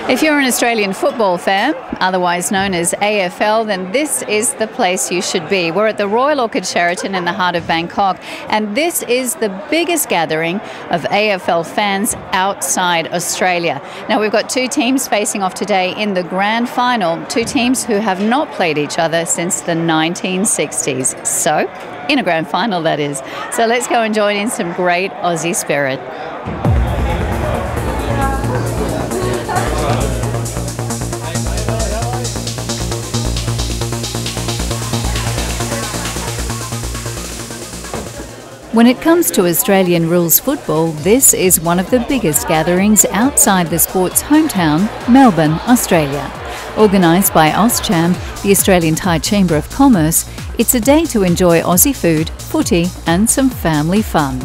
If you're an Australian football fan, otherwise known as AFL, then this is the place you should be. We're at the Royal Orchid Sheraton in the heart of Bangkok, and this is the biggest gathering of AFL fans outside Australia. Now, we've got two teams facing off today in the grand final, two teams who have not played each other since the 1960s. So, in a grand final, that is. So let's go and join in some great Aussie spirit. When it comes to Australian rules football, this is one of the biggest gatherings outside the sport's hometown, Melbourne, Australia. Organised by Auscham, the Australian Thai Chamber of Commerce, it's a day to enjoy Aussie food, footy and some family fun.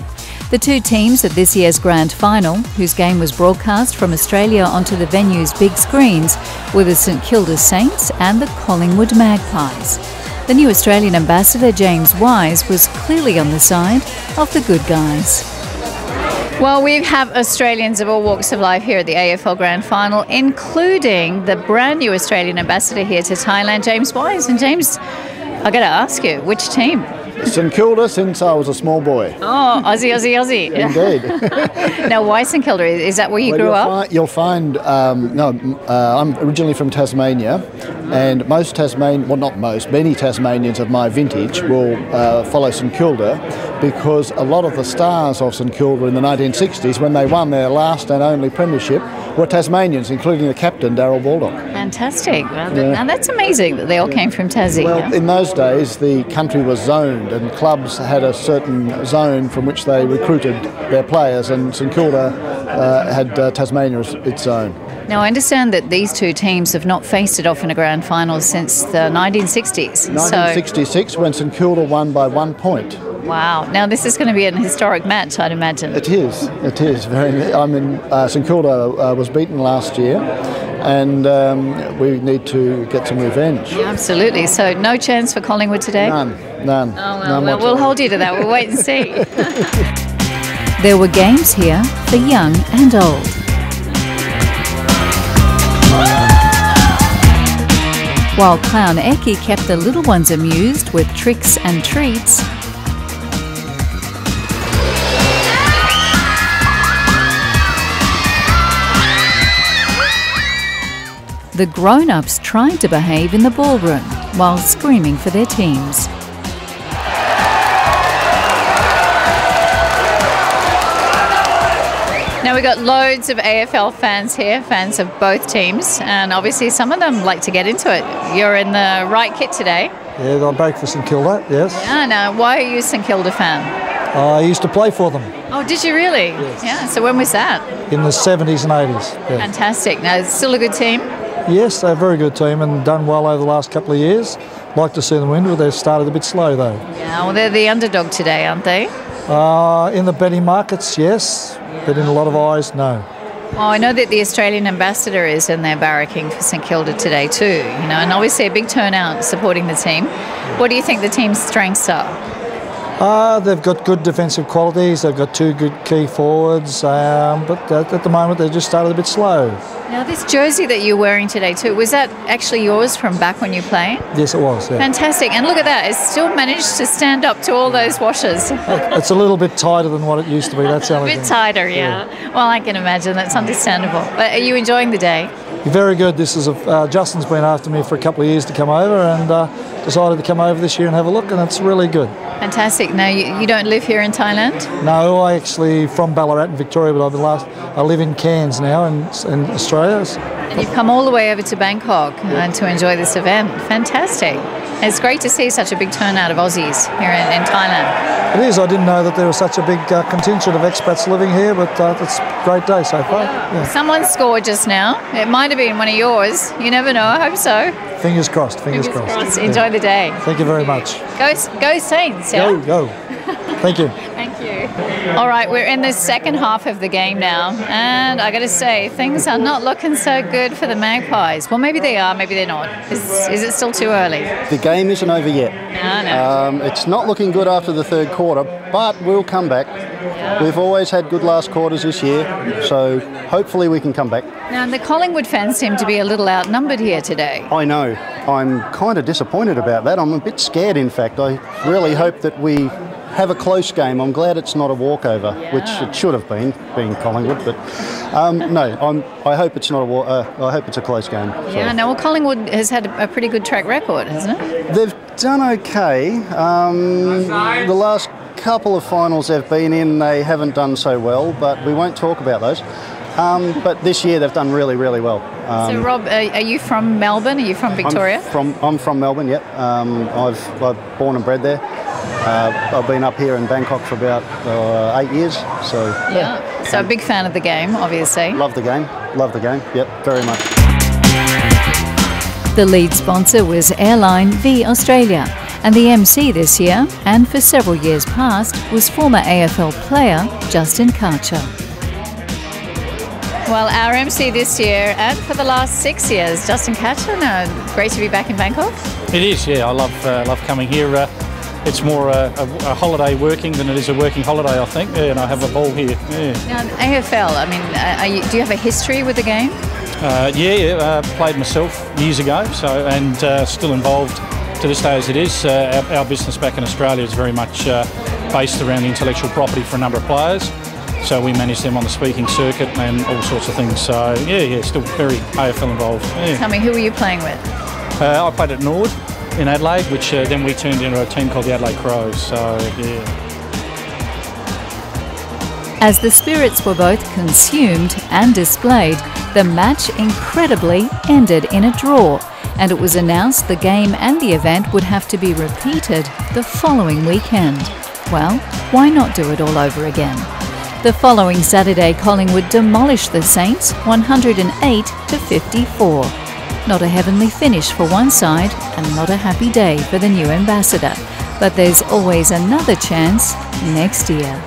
The two teams at this year's grand final, whose game was broadcast from Australia onto the venue's big screens, were the St Kilda Saints and the Collingwood Magpies. The new Australian ambassador, James Wise, was clearly on the side of the good guys. Well, we have Australians of all walks of life here at the AFL Grand Final, including the brand new Australian ambassador here to Thailand, James Wise. And James, I got to ask you, which team? St Kilda since I was a small boy. Oh, Aussie, Aussie, Aussie. Indeed. Now, why St Kilda? Is that where you grew up? You'll find, I'm originally from Tasmania, and most many Tasmanians of my vintage will follow St Kilda, because a lot of the stars of St Kilda in the 1960s, when they won their last and only premiership, were Tasmanians, including the captain, Darryl Baldock. Fantastic. Well, now that's amazing that they all came from Tassie. Well, in those days, the country was zoned, and clubs had a certain zone from which they recruited their players, and St Kilda had Tasmania as its zone. Now, I understand that these two teams have not faced it off in a grand final since the 1960s. 1966, when St Kilda won by 1 point. Wow. Now, this is going to be an historic match, I'd imagine. It is. It is. St Kilda was beaten last year, and we need to get some revenge. Yeah, absolutely. So no chance for Collingwood today? None. Oh, well, we'll hold you to that. We'll wait and see. There were games here for young and old. While Clown Eki kept the little ones amused with tricks and treats, the grown-ups tried to behave in the ballroom while screaming for their teams. Now, we've got loads of AFL fans here, fans of both teams, and obviously some of them like to get into it. You're in the right kit today. Yeah, I'm back for St Kilda, yes. Yeah, now, why are you a St Kilda fan? I used to play for them. Oh, did you really? Yes. Yeah, so when was that? In the 70s and 80s. Yeah. Fantastic. Now, it's still a good team? Yes, they're a very good team and done well over the last couple of years. Like to see them win, but they've started a bit slow though. Yeah, well, they're the underdog today, aren't they? In the betting markets, yes, but in a lot of eyes, no. Well, I know that the Australian ambassador is in there barracking for St Kilda today too, and obviously a big turnout supporting the team. What do you think the team's strengths are? They've got good defensive qualities, they've got two good key forwards, but at the moment they just started a bit slow. Now, this jersey that you're wearing today too, was that actually yours from back when you played? Yes, it was, yeah. Fantastic. And look at that, it's still managed to stand up to all those washes. It's a little bit tighter than what it used to be, that's the only thing. A bit tighter, yeah. Well, I can imagine, that's understandable. But are you enjoying the day? Very good. This is Justin's been after me for a couple of years to come over, and decided to come over this year and have a look, and it's really good. Fantastic. Now, you don't live here in Thailand? No, I actually from Ballarat in Victoria, but I live in Cairns now in Australia. And you've come all the way over to Bangkok to enjoy this event. Fantastic. It's great to see such a big turnout of Aussies here in Thailand. It is. I didn't know that there was such a big contingent of expats living here, but it's a great day so far. Yeah. Someone scored just now. It might have been one of yours. You never know. I hope so. Fingers crossed. Fingers crossed. Enjoy the day. Thank you very much. Go Saints. Yeah? Go. Thank you. Thank you. All right, we're in the second half of the game now, and I got to say, things are not looking so good for the Magpies. Well, maybe they are, maybe they're not. Is it still too early? The game isn't over yet. No. It's not looking good after the third quarter, but we'll come back. Yeah. We've always had good last quarters this year, so hopefully we can come back. Now, the Collingwood fans seem to be a little outnumbered here today. I know. I'm kind of disappointed about that. I'm a bit scared, in fact. I really hope that we have a close game. I'm glad it's not a walkover, which it should have been, being Collingwood. But no, I hope it's not I hope it's a close game. So. Yeah. Now, well, Collingwood has had a pretty good track record, hasn't it? They've done okay. The last couple of finals they've been in, they haven't done so well, but we won't talk about those. But this year they've done really, really well. So, Rob, are you from Melbourne? Are you from Victoria? I'm from Melbourne, yep. I've born and bred there. I've been up here in Bangkok for about 8 years. So yeah. So a big fan of the game, obviously. Love the game, yep, very much. The lead sponsor was Airline V Australia, and the MC this year, and for several years past, was former AFL player Justin Karcher. Well, our MC this year, and for the last 6 years, Justin Karcher. Great to be back in Bangkok. It is, yeah. I love coming here. It's more a holiday working than it is a working holiday, I think. Yeah, and I have a ball here. Yeah. Now, AFL. I mean, do you have a history with the game? Played myself years ago, and still involved to this day as it is. Our business back in Australia is very much based around the intellectual property for a number of players. So we manage them on the speaking circuit and all sorts of things. So still very AFL involved. Yeah. Tell me, who were you playing with? I played at Nord in Adelaide, which then we turned into a team called the Adelaide Crows. So yeah. As the spirits were both consumed and displayed, the match incredibly ended in a draw, and it was announced the game and the event would have to be repeated the following weekend. Well, why not do it all over again? The following Saturday, Collingwood demolished the Saints 108-54. Not a heavenly finish for one side and not a happy day for the new ambassador. But there's always another chance next year.